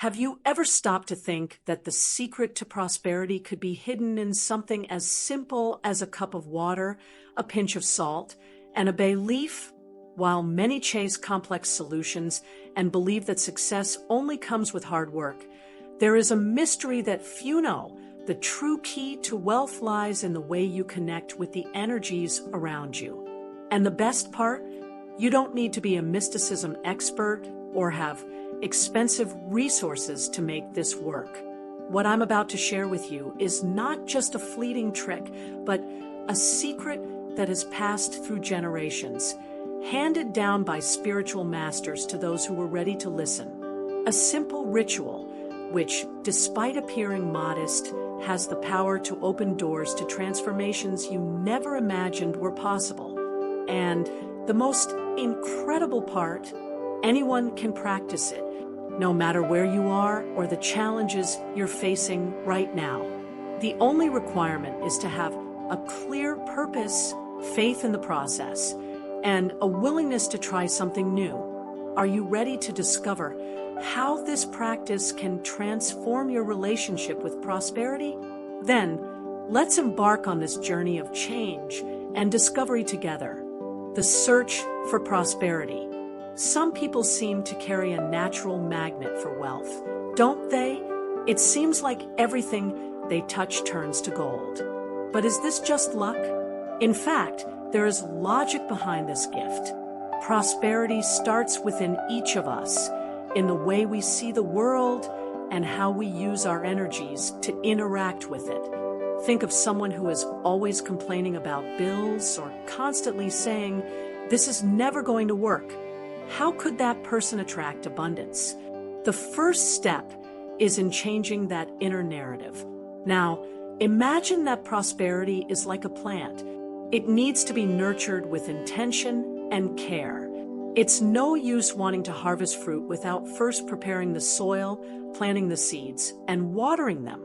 Have you ever stopped to think that the secret to prosperity could be hidden in something as simple as a cup of water, a pinch of salt, and a bay leaf? While many chase complex solutions and believe that success only comes with hard work, there is a mystery that few know. The true key to wealth lies in the way you connect with the energies around you. And the best part? You don't need to be a mysticism expert or have expensive resources to make this work. What I'm about to share with you is not just a fleeting trick, but a secret that has passed through generations, handed down by spiritual masters to those who were ready to listen. A simple ritual, which, despite appearing modest, has the power to open doors to transformations you never imagined were possible. And the most incredible part, anyone can practice it, no matter where you are or the challenges you're facing right now. The only requirement is to have a clear purpose, faith in the process, and a willingness to try something new. Are you ready to discover how this practice can transform your relationship with prosperity? Then, let's embark on this journey of change and discovery together. The search for prosperity. Some people seem to carry a natural magnet for wealth, don't they? It seems like everything they touch turns to gold. But is this just luck? In fact, there is logic behind this gift. Prosperity starts within each of us, in the way we see the world and how we use our energies to interact with it. Think of someone who is always complaining about bills or constantly saying, "This is never going to work." How could that person attract abundance? The first step is in changing that inner narrative. Now, imagine that prosperity is like a plant. It needs to be nurtured with intention and care. It's no use wanting to harvest fruit without first preparing the soil, planting the seeds, and watering them.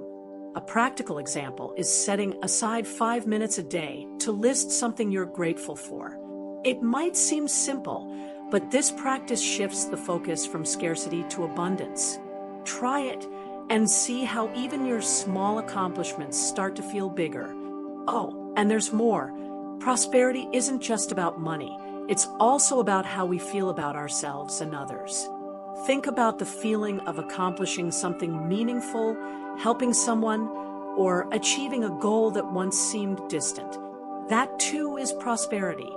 A practical example is setting aside 5 minutes a day to list something you're grateful for. It might seem simple, but this practice shifts the focus from scarcity to abundance. Try it and see how even your small accomplishments start to feel bigger. Oh, and there's more. Prosperity isn't just about money. It's also about how we feel about ourselves and others. Think about the feeling of accomplishing something meaningful, helping someone, or achieving a goal that once seemed distant. That too is prosperity.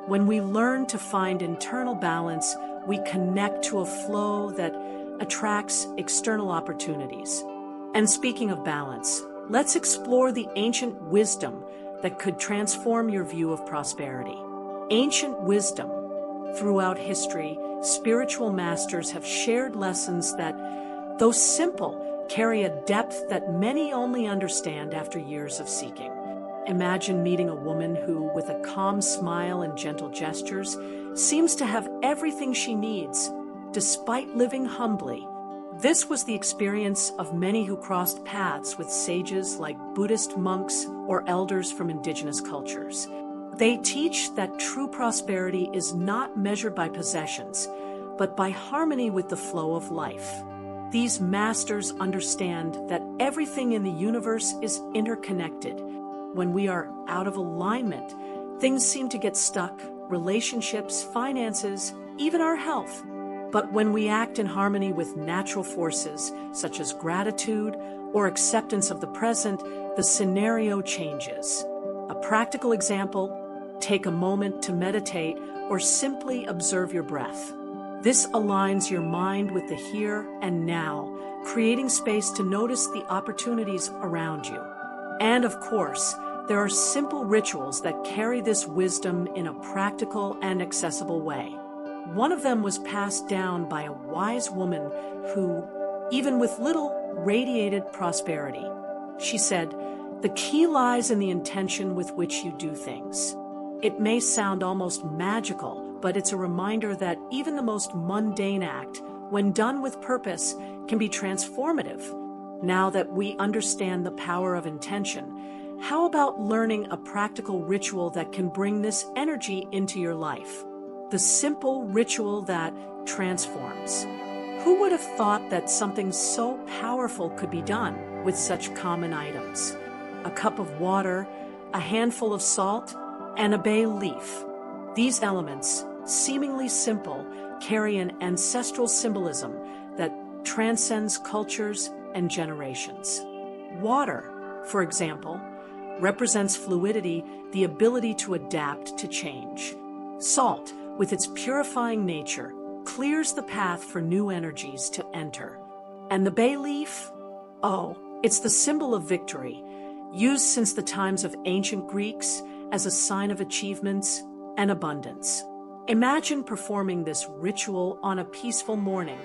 When we learn to find internal balance, we connect to a flow that attracts external opportunities. And speaking of balance, let's explore the ancient wisdom that could transform your view of prosperity. Ancient wisdom. Throughout history, spiritual masters have shared lessons that, though simple, carry a depth that many only understand after years of seeking. Imagine meeting a woman who, with a calm smile and gentle gestures, seems to have everything she needs, despite living humbly. This was the experience of many who crossed paths with sages like Buddhist monks or elders from indigenous cultures. They teach that true prosperity is not measured by possessions, but by harmony with the flow of life. These masters understand that everything in the universe is interconnected. When we are out of alignment, things seem to get stuck, relationships, finances, even our health. But when we act in harmony with natural forces, such as gratitude or acceptance of the present, the scenario changes. A practical example, take a moment to meditate or simply observe your breath. This aligns your mind with the here and now, creating space to notice the opportunities around you. And of course, there are simple rituals that carry this wisdom in a practical and accessible way. One of them was passed down by a wise woman who, even with little, radiated prosperity. She said, "The key lies in the intention with which you do things." It may sound almost magical, but it's a reminder that even the most mundane act, when done with purpose, can be transformative. Now that we understand the power of intention, how about learning a practical ritual that can bring this energy into your life? The simple ritual that transforms. Who would have thought that something so powerful could be done with such common items? A cup of water, a handful of salt, and a bay leaf. These elements, seemingly simple, carry an ancestral symbolism that transcends cultures and generations. Water, for example, represents fluidity, the ability to adapt to change. Salt, with its purifying nature, clears the path for new energies to enter. And the bay leaf? Oh, it's the symbol of victory, used since the times of ancient Greeks as a sign of achievements and abundance. Imagine performing this ritual on a peaceful morning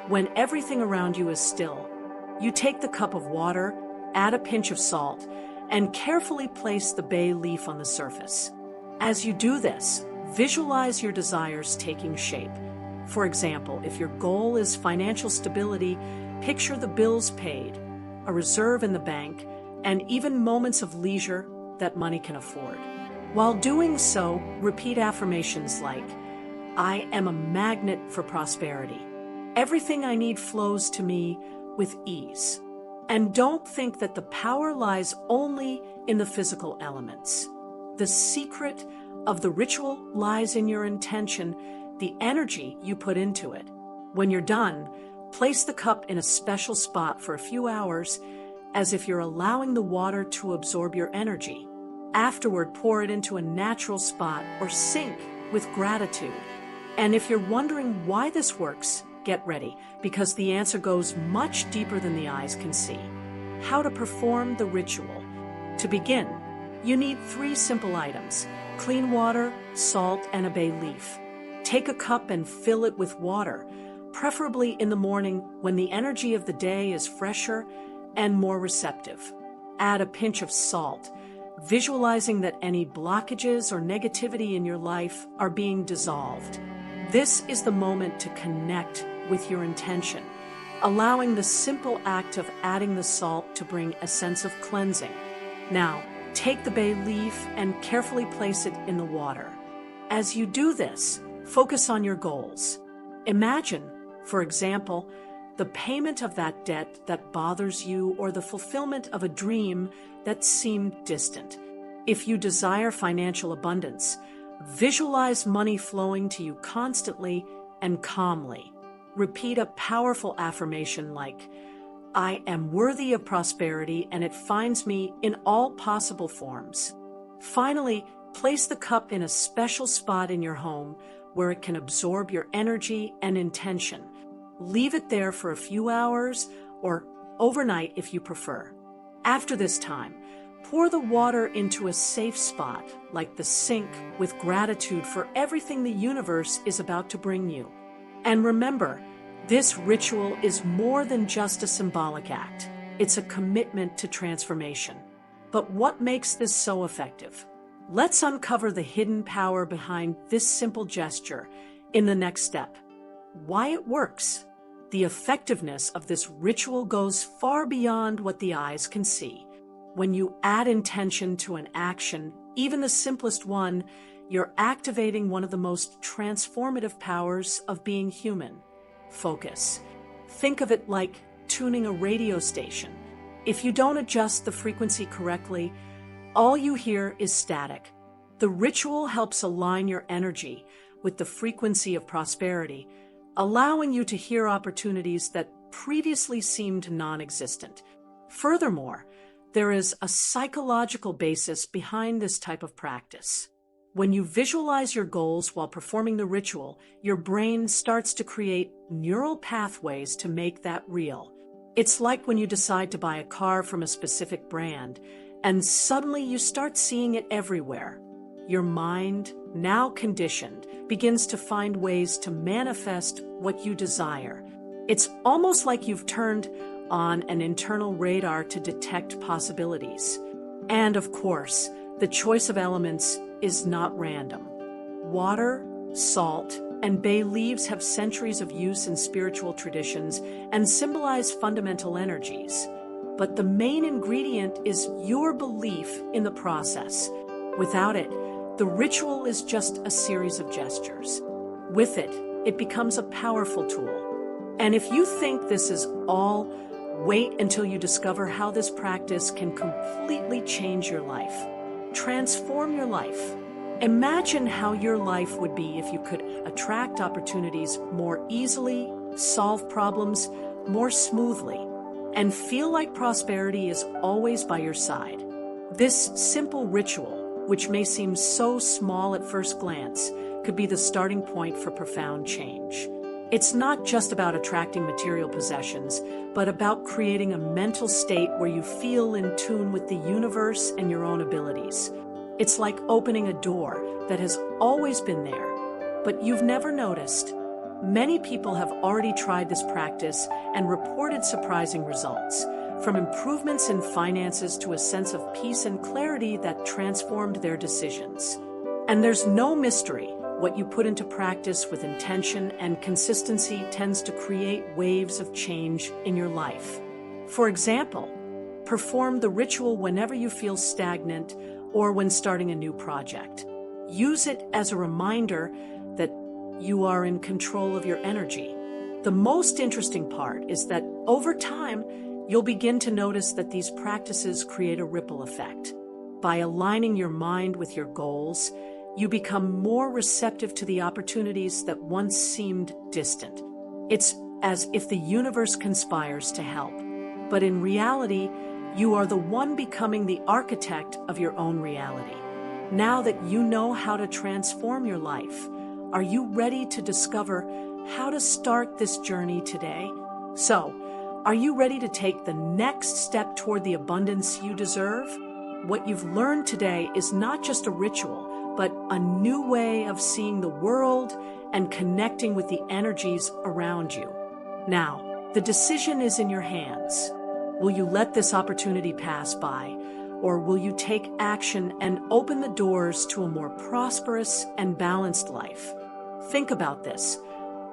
when everything around you is still. You take the cup of water, add a pinch of salt, and carefully place the bay leaf on the surface. As you do this, visualize your desires taking shape. For example, if your goal is financial stability, picture the bills paid, a reserve in the bank, and even moments of leisure that money can afford. While doing so, repeat affirmations like, "I am a magnet for prosperity. Everything I need flows to me with ease." And don't think that the power lies only in the physical elements. The secret of the ritual lies in your intention, the energy you put into it. When you're done, place the cup in a special spot for a few hours, as if you're allowing the water to absorb your energy. Afterward, pour it into a natural spot or sink with gratitude. And if you're wondering why this works, get ready, because the answer goes much deeper than the eyes can see. How to perform the ritual. To begin, you need 3 simple items: clean water, salt, and a bay leaf. Take a cup and fill it with water, preferably in the morning when the energy of the day is fresher and more receptive. Add a pinch of salt, visualizing that any blockages or negativity in your life are being dissolved. This is the moment to connect with your intention, allowing the simple act of adding the salt to bring a sense of cleansing. Now, take the bay leaf and carefully place it in the water. As you do this, focus on your goals. Imagine, for example, the payment of that debt that bothers you or the fulfillment of a dream that seemed distant. If you desire financial abundance, visualize money flowing to you constantly and calmly. Repeat a powerful affirmation like, "I am worthy of prosperity and it finds me in all possible forms." Finally, place the cup in a special spot in your home where it can absorb your energy and intention. Leave it there for a few hours or overnight if you prefer. After this time, pour the water into a safe spot, like the sink, with gratitude for everything the universe is about to bring you. And remember, this ritual is more than just a symbolic act. It's a commitment to transformation. But what makes this so effective? Let's uncover the hidden power behind this simple gesture in the next step. Why it works. The effectiveness of this ritual goes far beyond what the eyes can see. When you add intention to an action, even the simplest one, you're activating one of the most transformative powers of being human: focus. Think of it like tuning a radio station. If you don't adjust the frequency correctly, all you hear is static. The ritual helps align your energy with the frequency of prosperity, allowing you to hear opportunities that previously seemed non-existent. Furthermore, there is a psychological basis behind this type of practice. When you visualize your goals while performing the ritual, your brain starts to create neural pathways to make that real. It's like when you decide to buy a car from a specific brand, and suddenly you start seeing it everywhere. Your mind, now conditioned, begins to find ways to manifest what you desire. It's almost like you've turned on an internal radar to detect possibilities. And of course, the choice of elements is not random. Water, salt, and bay leaves have centuries of use in spiritual traditions and symbolize fundamental energies. But the main ingredient is your belief in the process. Without it, the ritual is just a series of gestures. With it, it becomes a powerful tool. And if you think this is all, wait until you discover how this practice can completely change your life. Transform your life. Imagine how your life would be if you could attract opportunities more easily, solve problems more smoothly, and feel like prosperity is always by your side. This simple ritual, which may seem so small at first glance, could be the starting point for profound change. It's not just about attracting material possessions, but about creating a mental state where you feel in tune with the universe and your own abilities. It's like opening a door that has always been there, but you've never noticed. Many people have already tried this practice and reported surprising results, from improvements in finances to a sense of peace and clarity that transformed their decisions. And there's no mystery. What you put into practice with intention and consistency tends to create waves of change in your life. For example, perform the ritual whenever you feel stagnant or when starting a new project. Use it as a reminder that you are in control of your energy. The most interesting part is that over time, you'll begin to notice that these practices create a ripple effect. By aligning your mind with your goals, you become more receptive to the opportunities that once seemed distant. It's as if the universe conspires to help. But in reality, you are the one becoming the architect of your own reality. Now that you know how to transform your life, are you ready to discover how to start this journey today? So, are you ready to take the next step toward the abundance you deserve? What you've learned today is not just a ritual, but a new way of seeing the world and connecting with the energies around you. Now, the decision is in your hands. Will you let this opportunity pass by, or will you take action and open the doors to a more prosperous and balanced life? Think about this.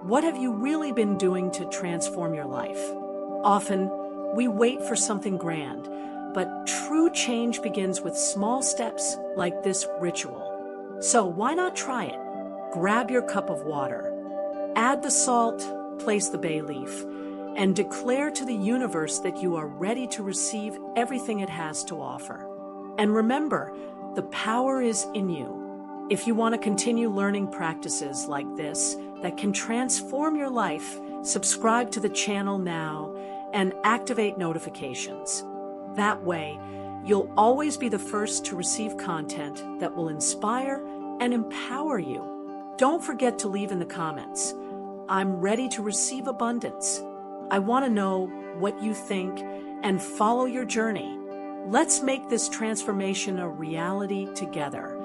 What have you really been doing to transform your life? Often, we wait for something grand, but true change begins with small steps like this ritual. So why not try it? Grab your cup of water, add the salt, place the bay leaf, and declare to the universe that you are ready to receive everything it has to offer. And remember, the power is in you. If you want to continue learning practices like this that can transform your life, subscribe to the channel now and activate notifications. That way, you'll always be the first to receive content that will inspire and empower you. Don't forget to leave in the comments, "I'm ready to receive abundance." I want to know what you think and follow your journey. Let's make this transformation a reality together.